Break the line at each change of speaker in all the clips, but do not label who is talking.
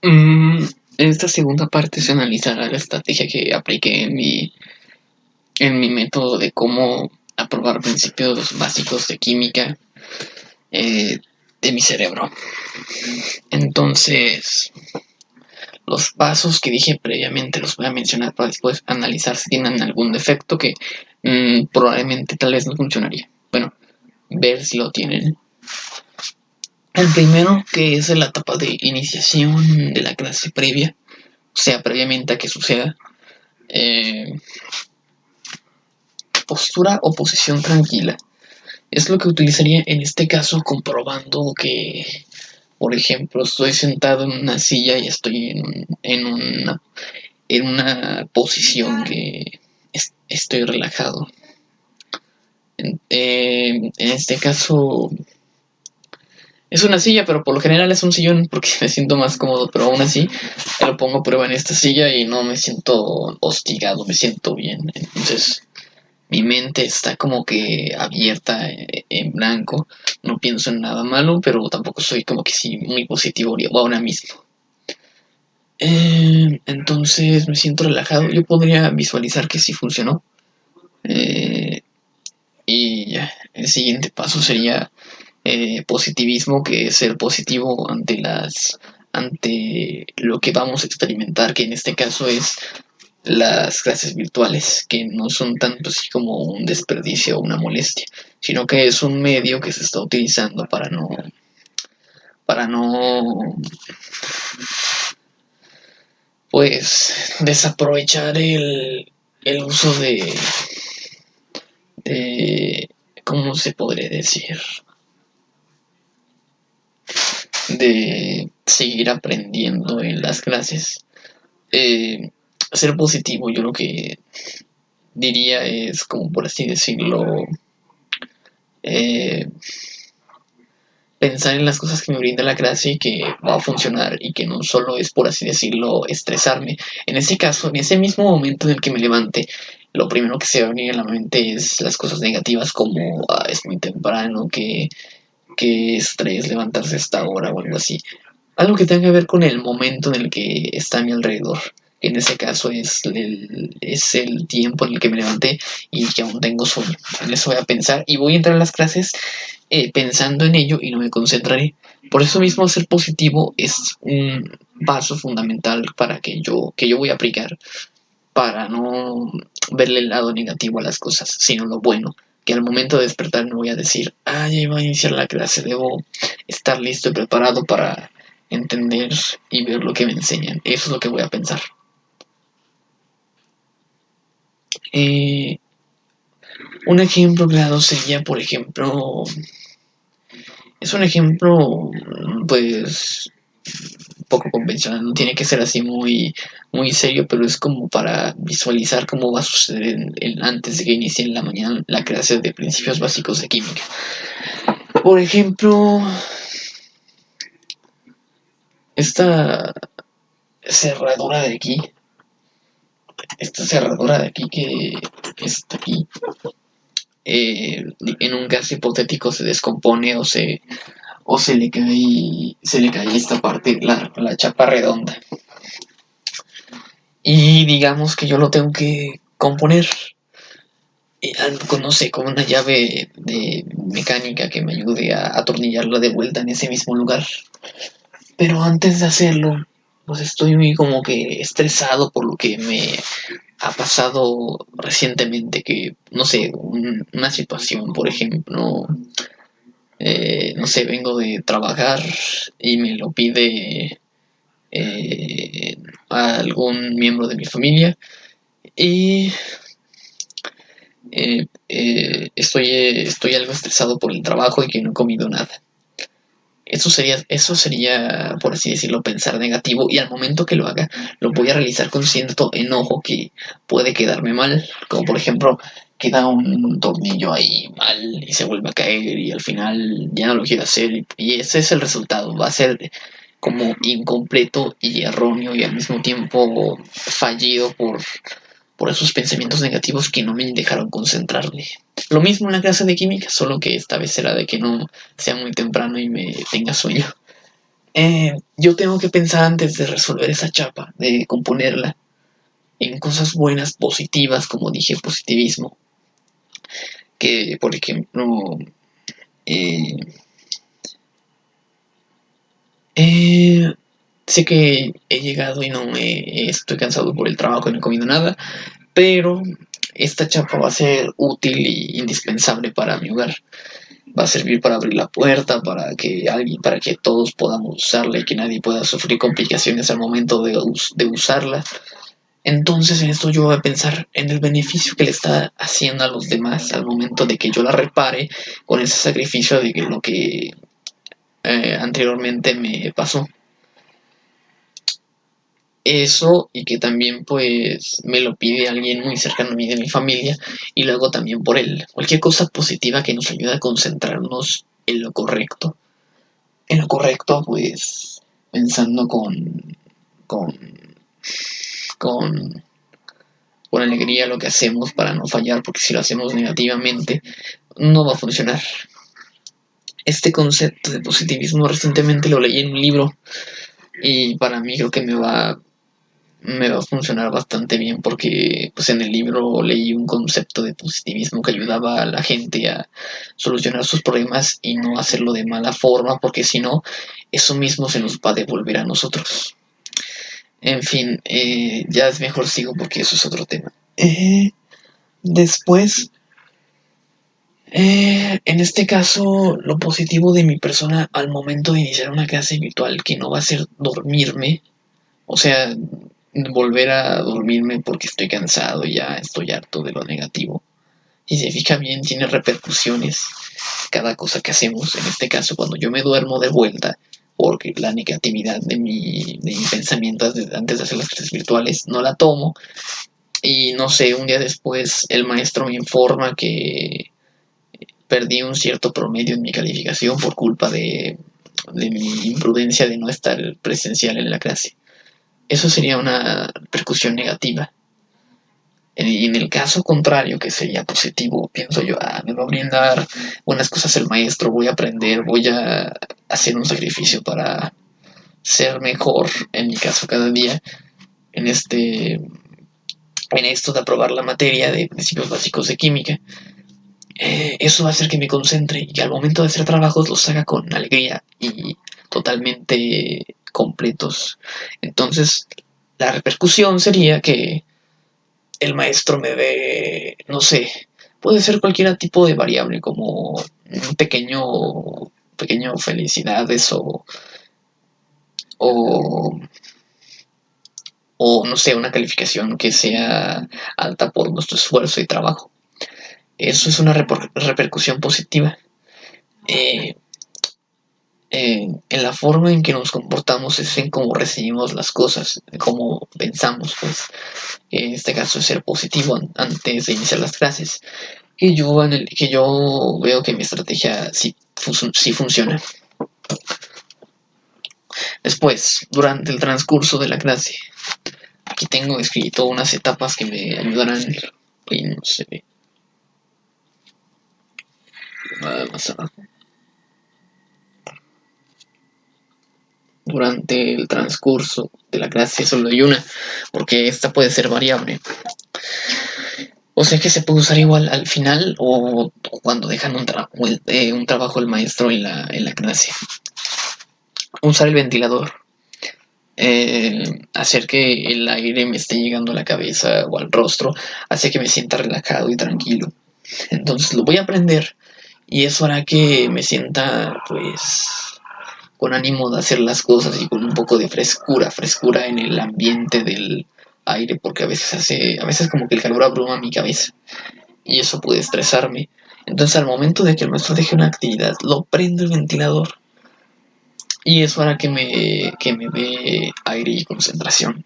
En esta segunda parte se analizará la estrategia que apliqué en mi método de cómo aprobar principios básicos de química eh, de mi cerebro. Entonces, los pasos que dije previamente los voy a mencionar para después analizar si tienen algún defecto que probablemente tal vez no funcionaría. Bueno, ver si lo tienen. El primero, que es la etapa de iniciación de la clase previa, o sea, previamente a que suceda. Eh, Postura o posición tranquila. Es lo que utilizaría en este caso comprobando que, por ejemplo, estoy sentado en una silla y estoy en una posición que estoy relajado. En este caso es una silla, pero por lo general es un sillón porque me siento más cómodo, pero aún así lo pongo a prueba en esta silla y no me siento hostigado, me siento bien. Entonces mi mente está como que abierta en blanco, no pienso en nada malo, pero tampoco soy como que sí muy positivo ahora mismo. Entonces me siento relajado, yo podría visualizar que sí funcionó. Eh, y ya, el siguiente paso sería positivismo, que es ser positivo ante lo que vamos a experimentar, que en este caso es las clases virtuales, que no son tanto así como un desperdicio o una molestia, sino que es un medio que se está utilizando para no, pues, desaprovechar el uso de, ¿cómo se podría decir? De seguir aprendiendo en las clases. Eh, Ser positivo, yo lo que diría es, como por así decirlo, eh, pensar en las cosas que me brinda la clase y que va a funcionar y que no solo es, por así decirlo, estresarme. En ese caso, en ese mismo momento en el que me levante, lo primero que se va a venir a la mente es las cosas negativas como es muy temprano, que estrés levantarse a esta hora o algo así. Algo que tenga que ver con el momento en el que está a mi alrededor. En ese caso es el tiempo en el que me levanté y que aún tengo sueño. En eso voy a pensar y voy a entrar a las clases pensando en ello y no me concentraré. Por eso mismo ser positivo es un paso fundamental para que yo voy a aplicar para no verle el lado negativo a las cosas, sino lo bueno. Que al momento de despertar no voy a decir, ya va a iniciar la clase, debo estar listo y preparado para entender y ver lo que me enseñan. Eso es lo que voy a pensar. Eh, un ejemplo claro sería, por ejemplo, es un ejemplo, pues, poco convencional, no tiene que ser así muy, muy serio, pero es como para visualizar cómo va a suceder antes de que inicie en la mañana la clase de principios básicos de química. Por ejemplo, esta cerradura de aquí, esta cerradura de aquí que está aquí, en un caso hipotético se descompone o se le cae esta parte, la chapa redonda. Y digamos que yo lo tengo que componer. No sé, con una llave de mecánica que me ayude a atornillarla de vuelta en ese mismo lugar. Pero antes de hacerlo, pues estoy muy como que estresado por lo que me ha pasado recientemente, que, no sé, una situación, por ejemplo, no sé, vengo de trabajar y me lo pide eh, a algún miembro de mi familia y estoy algo estresado por el trabajo y que no he comido nada. Eso sería, por así decirlo, pensar negativo y al momento que lo haga, lo voy a realizar con cierto enojo que puede quedarme mal, como por ejemplo, queda un tornillo ahí mal y se vuelve a caer y al final ya no lo quiero hacer y ese es el resultado, va a ser como incompleto y erróneo y al mismo tiempo fallido por esos pensamientos negativos que no me dejaron concentrarme. Lo mismo en la clase de química, solo que esta vez será de que no sea muy temprano y me tenga sueño. Yo tengo que pensar antes de resolver esa chapa, de componerla, en cosas buenas, positivas, como dije, positivismo. Que, por ejemplo, eh, eh, sé que he llegado y estoy cansado por el trabajo y no he comido nada, pero esta chapa va a ser útil y indispensable para mi hogar. Va a servir para abrir la puerta, para que todos podamos usarla y que nadie pueda sufrir complicaciones al momento de usarla. Entonces en esto yo voy a pensar en el beneficio que le está haciendo a los demás al momento de que yo la repare con ese sacrificio de que lo que anteriormente me pasó. Eso y que también pues me lo pide alguien muy cercano a mí de mi familia y luego también por él. Cualquier cosa positiva que nos ayude a concentrarnos en lo correcto. En lo correcto pues pensando con, con, con alegría lo que hacemos para no fallar porque si lo hacemos negativamente no va a funcionar. Este concepto de positivismo recientemente lo leí en un libro y para mí creo que me va a funcionar bastante bien porque pues en el libro leí un concepto de positivismo que ayudaba a la gente a solucionar sus problemas y no hacerlo de mala forma porque si no eso mismo se nos va a devolver a nosotros. En fin, ya es mejor sigo porque eso es otro tema. Después, en este caso, lo positivo de mi persona al momento de iniciar una clase virtual que no va a ser dormirme, o sea, volver a dormirme porque estoy cansado y ya estoy harto de lo negativo. Si se fija bien, tiene repercusiones cada cosa que hacemos. En este caso, cuando yo me duermo de vuelta, porque la negatividad de mi pensamiento antes de hacer las clases virtuales no la tomo. Y no sé, un día después el maestro me informa que perdí un cierto promedio en mi calificación por culpa de mi imprudencia de no estar presencial en la clase. Eso sería una repercusión negativa. En el caso contrario, que sería positivo, pienso yo, me va a brindar buenas cosas el maestro, voy a aprender, voy a hacer un sacrificio para ser mejor, en mi caso cada día, en en esto de aprobar la materia de principios básicos de química. Eso va a hacer que me concentre y que al momento de hacer trabajos los haga con alegría y totalmente completos. Entonces, la repercusión sería que el maestro me dé, no sé, puede ser cualquier tipo de variable, como un pequeño felicidades o, o no sé, una calificación que sea alta por nuestro esfuerzo y trabajo. Eso es una repercusión positiva. Eh, en la forma en que nos comportamos es en cómo recibimos las cosas, en cómo pensamos, pues. En este caso es ser positivo antes de iniciar las clases. Que yo veo que mi estrategia sí funciona. Después, durante el transcurso de la clase, aquí tengo escrito unas etapas que me ayudarán. Y no sé, nada más abajo. Durante el transcurso de la clase solo hay una, porque esta puede ser variable. O sea que se puede usar igual al final o cuando dejan un trabajo el maestro en la clase. Usar el ventilador. Hacer que el aire me esté llegando a la cabeza o al rostro hace que me sienta relajado y tranquilo. Entonces lo voy a aprender y eso hará que me sienta pues con ánimo de hacer las cosas y con un poco de frescura en el ambiente del aire porque a veces como que el calor abruma mi cabeza y eso puede estresarme. Entonces al momento de que el maestro deje una actividad, lo prendo el ventilador y eso hará que me dé aire y concentración.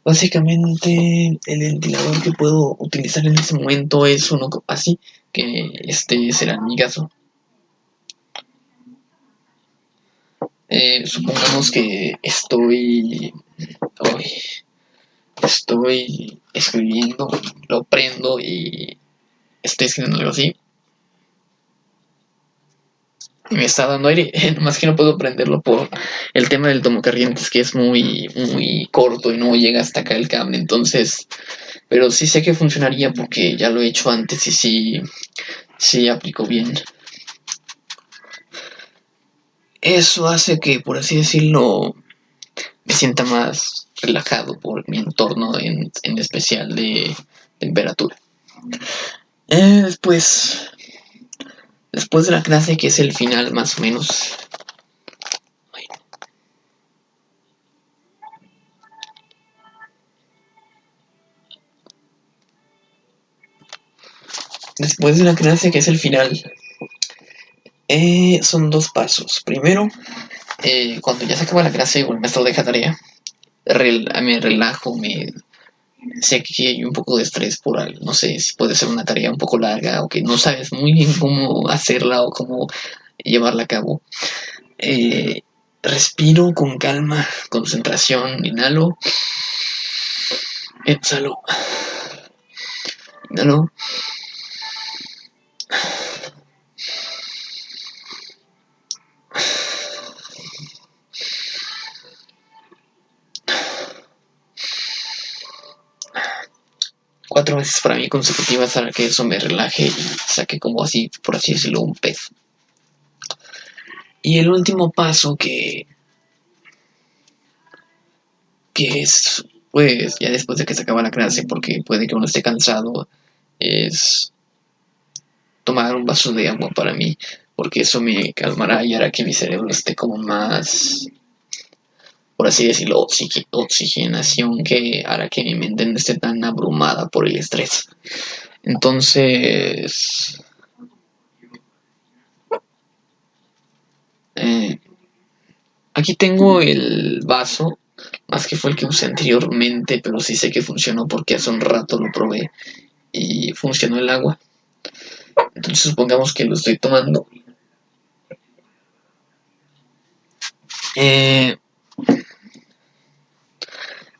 Básicamente el ventilador que puedo utilizar en ese momento es uno así, que este será mi caso. Supongamos que estoy escribiendo, lo prendo y estoy escribiendo algo así. Me está dando aire, nomás que no puedo prenderlo por el tema del tomacorrientes, que es muy corto y no llega hasta acá el cable. Entonces, pero sí sé que funcionaría porque ya lo he hecho antes y sí aplicó bien. Eso hace que, por así decirlo, me sienta más relajado por mi entorno, en especial de temperatura. Después, después de la clase, que es el final más o menos. Después de la clase, que es el final, son dos pasos. Primero, cuando ya se acaba la clase o el maestro deja tarea, me relajo, sé que hay un poco de estrés por algo, no sé si puede ser una tarea un poco larga o que no sabes muy bien cómo hacerla o cómo llevarla a cabo. Eh, Respiro con calma, concentración, inhalo, exhalo, inhalo. 4 veces para mí consecutivas para que eso me relaje y saque como así, por así decirlo, un pez. Y el último paso que es, pues, ya después de que se acaba la clase, porque puede que uno esté cansado, es tomar un vaso de agua para mí, porque eso me calmará y hará que mi cerebro esté como más, por así decirlo, oxigenación, que hará que mi mente no esté tan abrumada por el estrés. Entonces, eh, aquí tengo el vaso, más que fue el que usé anteriormente, pero sí sé que funcionó porque hace un rato lo probé y funcionó el agua. Entonces supongamos que lo estoy tomando. Eh,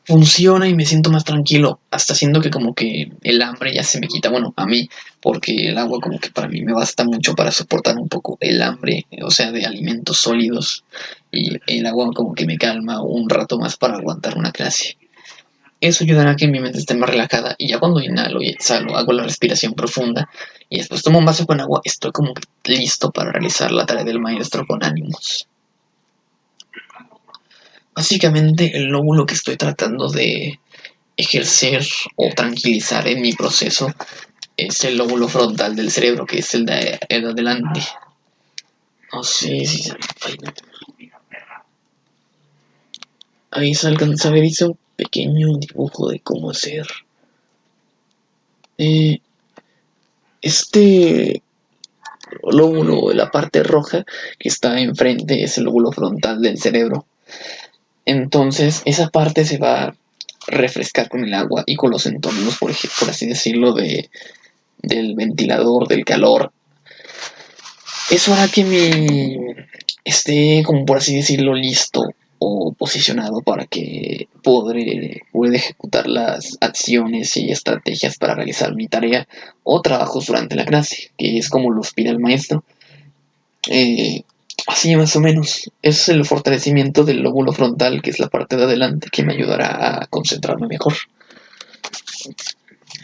Funciona y me siento más tranquilo, hasta siento que como que el hambre ya se me quita, bueno, a mí, porque el agua como que para mí me basta mucho para soportar un poco el hambre, o sea, de alimentos sólidos, y el agua como que me calma un rato más para aguantar una clase. Eso ayudará a que mi mente esté más relajada y ya cuando inhalo y exhalo, hago la respiración profunda y después tomo un vaso con agua, estoy como que listo para realizar la tarea del maestro con ánimos. Básicamente el lóbulo que estoy tratando de ejercer o tranquilizar en mi proceso es el lóbulo frontal del cerebro, que es el de adelante. No sé si se... Ahí se alcanza a ver, hice un pequeño dibujo de cómo hacer. Eh, este lóbulo, la parte roja que está enfrente, es el lóbulo frontal del cerebro. Entonces, esa parte se va a refrescar con el agua y con los entornos, por así decirlo, del ventilador, del calor. Eso hará que esté, como por así decirlo, listo o posicionado para que pueda ejecutar las acciones y estrategias para realizar mi tarea o trabajos durante la clase, que es como lo pide el maestro. Eh, Así más o menos. Es el fortalecimiento del lóbulo frontal, que es la parte de adelante, que me ayudará a concentrarme mejor.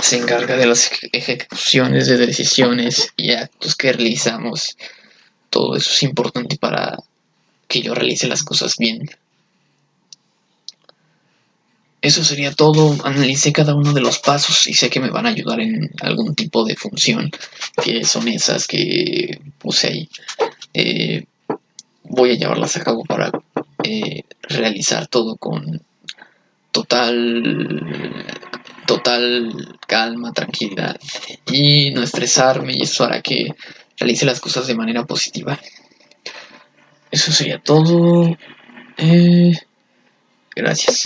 Se encarga de las ejecuciones de decisiones y actos que realizamos. Todo eso es importante para que yo realice las cosas bien. Eso sería todo. Analicé cada uno de los pasos y sé que me van a ayudar en algún tipo de función, que son esas que puse ahí. Eh, Voy a llevarlas a cabo para realizar todo con total calma, tranquilidad y no estresarme, y eso hará que realice las cosas de manera positiva. Eso sería todo. Gracias.